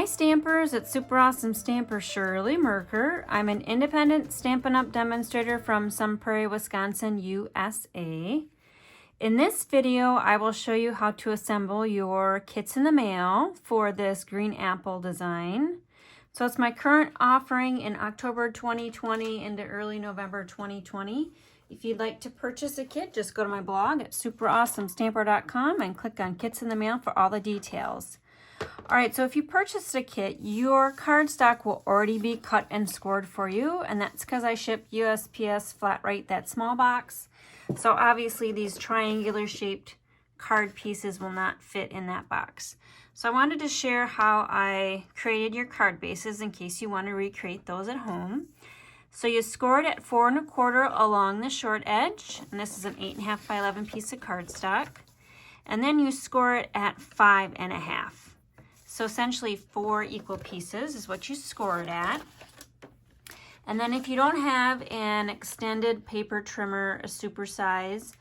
Stampers, it's Super Awesome Stamper Shirley Merker. I'm an independent Stampin' Up! Demonstrator from Sun Prairie, Wisconsin, USA. In this video, I will show you how to assemble your kits in the mail for this green apple design. So it's my current offering in October 2020 into early November 2020. If you'd like to purchase a kit, just go to my blog at superawesomestamper.com and click on Kits in the Mail for all the details. All right, so if you purchased a kit, your cardstock will already be cut and scored for you, and that's because I ship USPS flat rate, that small box. So obviously these triangular shaped card pieces will not fit in that box. So I wanted to share how I created your card bases in case you want to recreate those at home. So you score it at 4 1/4 along the short edge, and this is an 8.5 by 11 piece of cardstock. And then you score it at 5 1/2. So essentially 4 equal pieces is what you score it at. And then if you don't have an extended paper trimmer, a super size,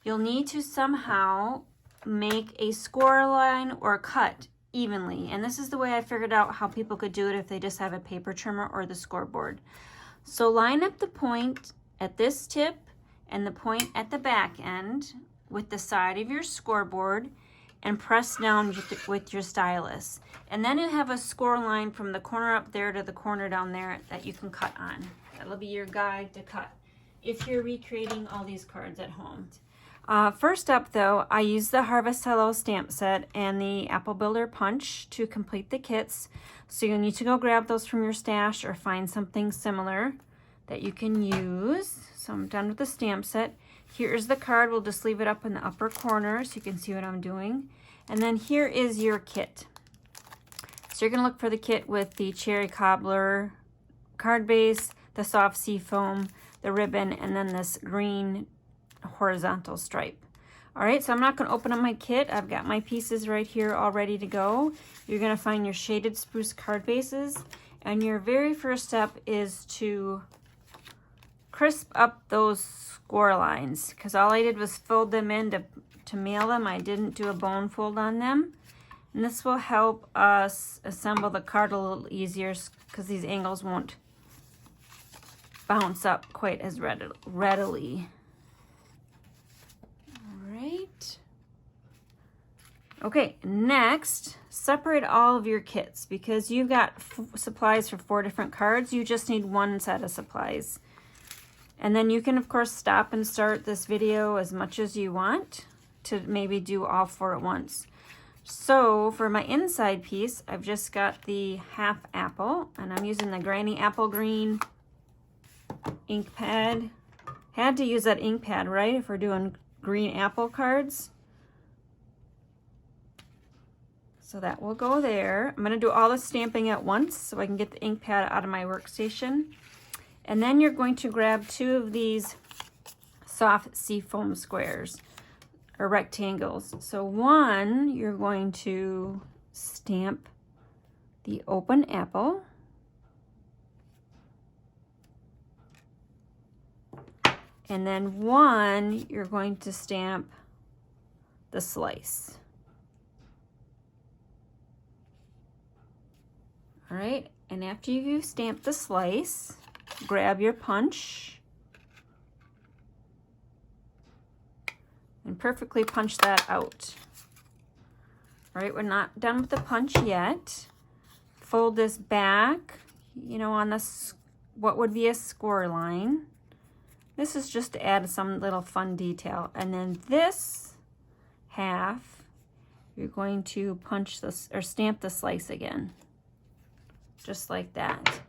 you'll need to somehow make a score line or cut evenly. And this is the way I figured out how people could do it if they just have a paper trimmer or the scoreboard. So line up the point at this tip and the point at the back end with the side of your scoreboard and press down with your stylus. And then you have a score line from the corner up there to the corner down there that you can cut on. That'll be your guide to cut if you're recreating all these cards at home. First up though, I use the Harvest Hello stamp set and the Apple Builder punch to complete the kits. So you'll need to go grab those from your stash or find something similar that you can use. So I'm done with the stamp set. Here's the card. We'll just leave it up in the upper corner so you can see what I'm doing. And then here is your kit. So you're going to look for the kit with the cherry cobbler card base, the soft sea foam, the ribbon, and then this green horizontal stripe. All right, so I'm not going to open up my kit. I've got my pieces right here all ready to go. You're going to find your shaded spruce card bases. And your very first step is to crisp up those score lines, because all I did was fold them in to mail them. I didn't do a bone fold on them. And this will help us assemble the card a little easier because these angles won't bounce up quite as readily. All right. Okay, next, separate all of your kits because you've got supplies for 4 different cards. You just need 1 set of supplies. And then you can, of course, stop and start this video as much as you want to maybe do all 4 at once. So for my inside piece, I've just got the half apple, and I'm using the Granny Apple Green ink pad. Had to use that ink pad, right, if we're doing green apple cards. So that will go there. I'm going to do all the stamping at once so I can get the ink pad out of my workstation. And then you're going to grab 2 of these soft sea foam squares or rectangles. So one, you're going to stamp the open apple. And then one, you're going to stamp the slice. All right, and after you've stamped the slice, grab your punch and perfectly punch that out. All right, we're not done with the punch yet. Fold this back, you know, on this, what would be a score line. This is just to add some little fun detail. And then this half, you're going to punch this or stamp the slice again, just like that.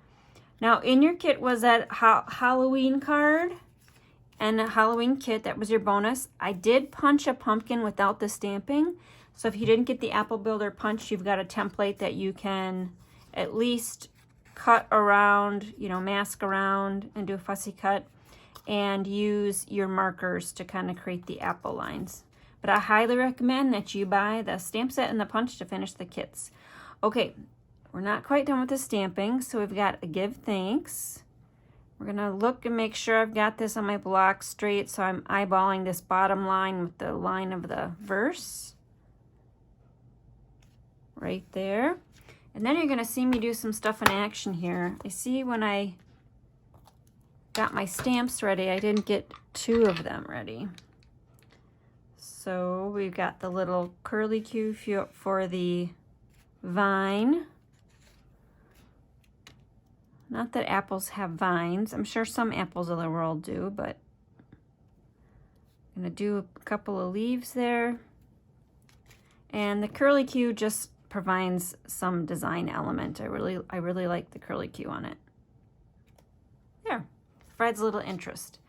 Now, in your kit was that Halloween card and a Halloween kit. That was your bonus. I did punch a pumpkin without the stamping. So if you didn't get the Apple Builder punch, you've got a template that you can at least cut around, you know, mask around and do a fussy cut and use your markers to kind of create the apple lines. But I highly recommend that you buy the stamp set and the punch to finish the kits. Okay. We're not quite done with the stamping, so we've got a give thanks. We're gonna look and make sure I've got this on my block straight, so I'm eyeballing this bottom line with the line of the verse. Right there. And then you're going to see me do some stuff in action here. I see when I got my stamps ready, I didn't get 2 of them ready. So we've got the little curly Q for the vine. Not that apples have vines. I'm sure some apples of the world do, but I'm going to do a couple of leaves there. And the curly Q just provides some design element. I really like the curly Q on it. There, provides a little interest.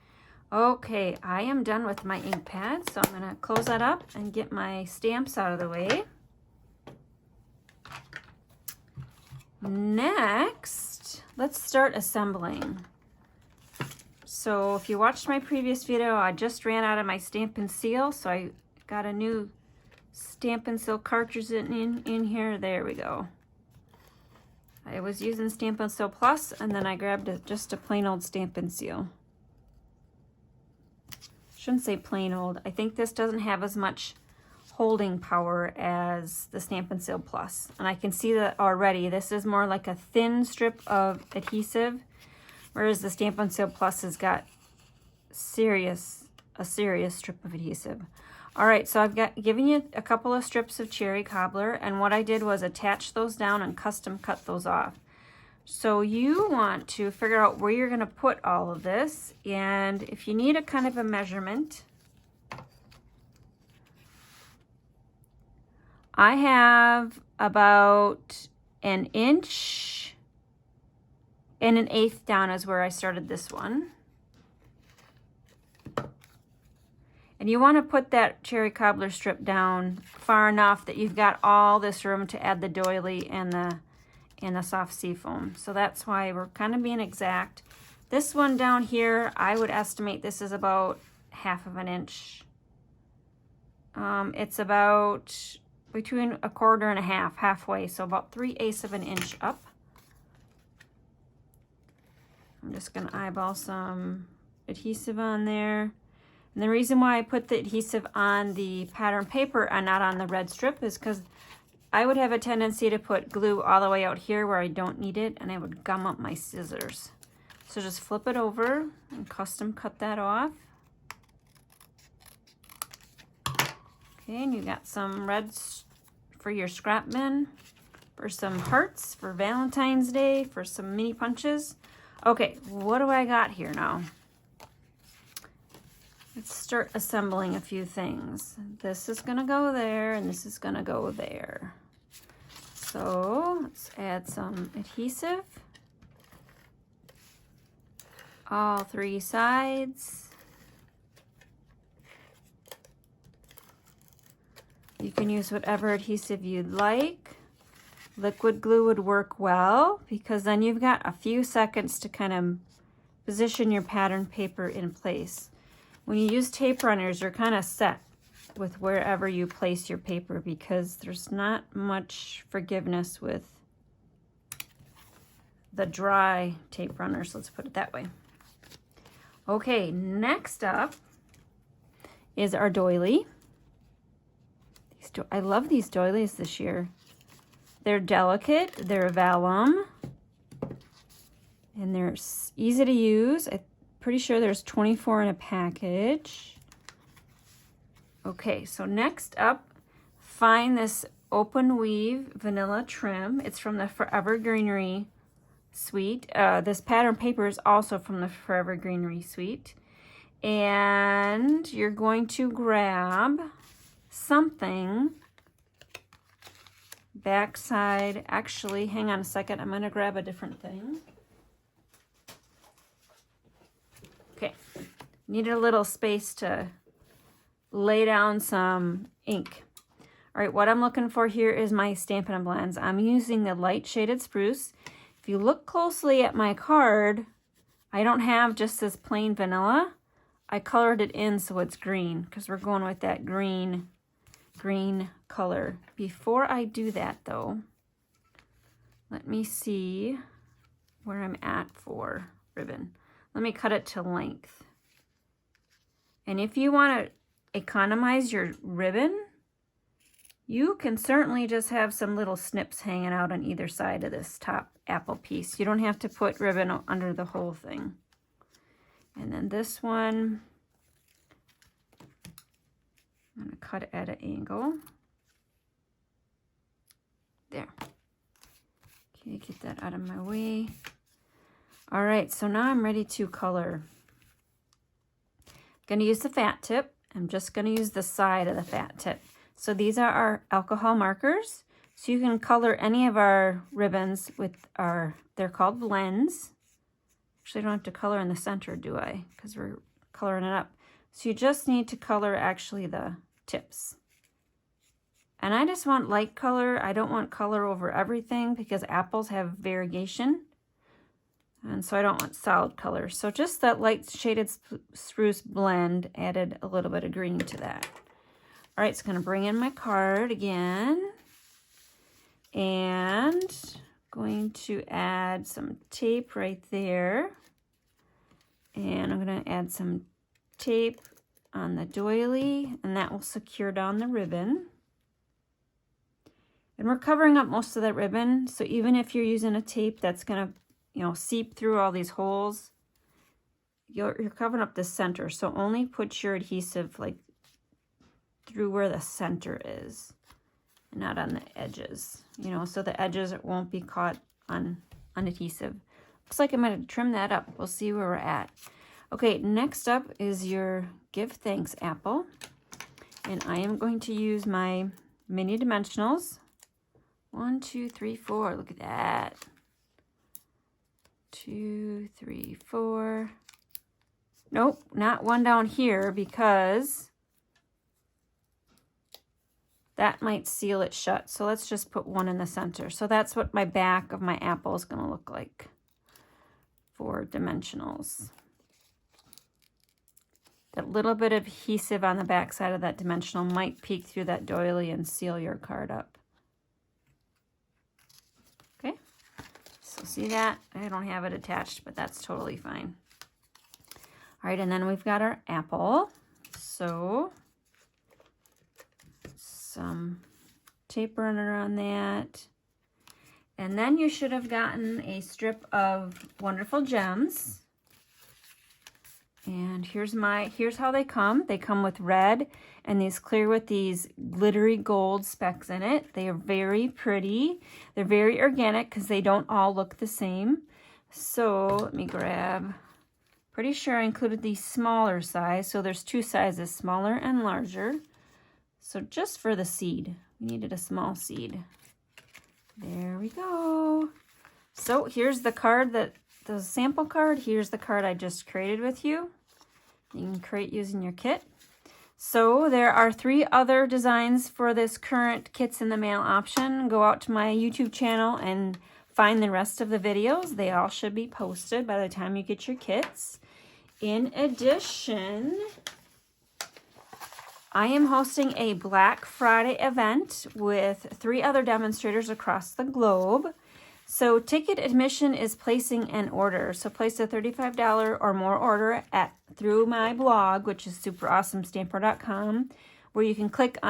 Okay, I am done with my ink pad, so I'm going to close that up and get my stamps out of the way. Next, let's start assembling. So if you watched my previous video, I just ran out of my stamp and seal, so I got a new stamp and seal cartridge in here. There we go. I was using Stamp and Seal Plus, and then I grabbed just a plain old Stamp and Seal. Shouldn't say plain old. I think this doesn't have as much holding power as the Stamp and Seal Plus. And I can see that already. This is more like a thin strip of adhesive, whereas the Stamp and Seal Plus has got a serious strip of adhesive. All right, so I've given you a couple of strips of cherry cobbler, and what I did was attach those down and custom cut those off. So you want to figure out where you're going to put all of this, and if you need a kind of a measurement, I have about 1 1/8 inches down is where I started this one. And you want to put that cherry cobbler strip down far enough that you've got all this room to add the doily and the soft seafoam. So that's why we're kind of being exact. This one down here, I would estimate this is about 1/2 inch. It's about between 1/4 and 1/2, halfway, so about 3/8 of an inch up. I'm just going to eyeball some adhesive on there. And the reason why I put the adhesive on the pattern paper and not on the red strip is because I would have a tendency to put glue all the way out here where I don't need it, and I would gum up my scissors. So just flip it over and custom cut that off. Okay, and you got some reds for your scrap bin, for some hearts for Valentine's Day, for some mini punches. Okay, what do I got here now? Let's start assembling a few things. This is going to go there, and this is going to go there. So let's add some adhesive. All 3 sides. You can use whatever adhesive you'd like. Liquid glue would work well because then you've got a few seconds to kind of position your pattern paper in place. When you use tape runners, you're kind of set with wherever you place your paper because there's not much forgiveness with the dry tape runners, let's put it that way. Okay, next up is our doily. I love these doilies this year. They're delicate, they're vellum, and they're easy to use. I'm pretty sure there's 24 in a package. Okay, so next up, find this open weave vanilla trim. It's from the Forever Greenery suite. This pattern paper is also from the Forever Greenery suite. And you're going to grab something backside. Actually, hang on a second. I'm going to grab a different thing. Okay, needed a little space to lay down some ink. All right, what I'm looking for here is my Stampin' Up! Blends. I'm using the light shaded spruce. If you look closely at my card, I don't have just this plain vanilla. I colored it in so it's green because we're going with that green color. Before I do that though, let me see where I'm at for ribbon. Let me cut it to length. And if you want to economize your ribbon, You can certainly just have some little snips hanging out on either side of this top apple piece. You don't have to put ribbon under the whole thing. And then this one, I'm going to cut it at an angle. There. Okay, get that out of my way. All right, so now I'm ready to color. I'm going to use the fat tip. I'm just going to use the side of the fat tip. So these are our alcohol markers. So you can color any of our ribbons with they're called blends. Actually, I don't have to color in the center, do I? Because we're coloring it up. So you just need to color actually the tips. And I just want light color. I don't want color over everything because apples have variegation. And so I don't want solid color. So just that light shaded spruce blend added a little bit of green to that. All right, it's going to bring in my card again. And going to add some tape right there. And I'm going to add some tape on the doily, and that will secure down the ribbon. And we're covering up most of that ribbon, so even if you're using a tape that's going to, you know, seep through all these holes, you're covering up the center. So only put your adhesive like through where the center is, and not on the edges, you know, so the edges won't be caught on adhesive. Looks like I'm going to trim that up. We'll see where we're at. Okay, next up is your Give Thanks apple. And I am going to use my mini dimensionals. 1, 2, 3, 4. Look at that. 2, 3, 4. Nope, not one down here because that might seal it shut. So let's just put one in the center. So that's what my back of my apple is going to look like for dimensionals. That little bit of adhesive on the back side of that dimensional might peek through that doily and seal your card up. Okay, so see that? I don't have it attached, but that's totally fine. All right, and then we've got our apple. So some tape runner on that. And then you should have gotten a strip of Wonderful Gems. And here's how they come. They come with red and these clear with these glittery gold specks in it. They are very pretty. They're very organic because they don't all look the same. So let me grab, pretty sure I included the smaller size. So there's two sizes, smaller and larger. So just for the seed, we needed a small seed. There we go. So here's the card, the sample card. Here's the card I just created with you. You can create using your kit. So there are 3 other designs for this current Kits in the Mail option. Go out to my YouTube channel and find the rest of the videos. They all should be posted by the time you get your kits. In addition, I am hosting a Black Friday event with 3 other demonstrators across the globe. So ticket admission is placing an order. So place a $35 or more order through my blog, which is superawesomestamper.com, where you can click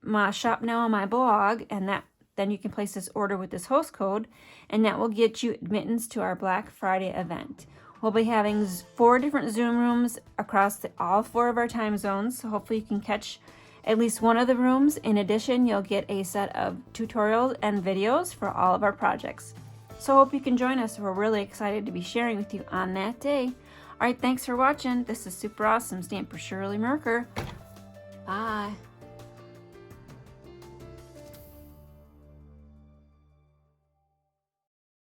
my shop now on my blog, and then you can place this order with this host code, and that will get you admittance to our Black Friday event. We'll be having 4 different Zoom rooms across all 4 of our time zones, so hopefully you can catch at least one of the rooms. In addition, you'll get a set of tutorials and videos for all of our projects. So hope you can join us. We're really excited to be sharing with you on that day. All right, thanks for watching. This is Super Awesome Stamper Shirley Merker. Bye.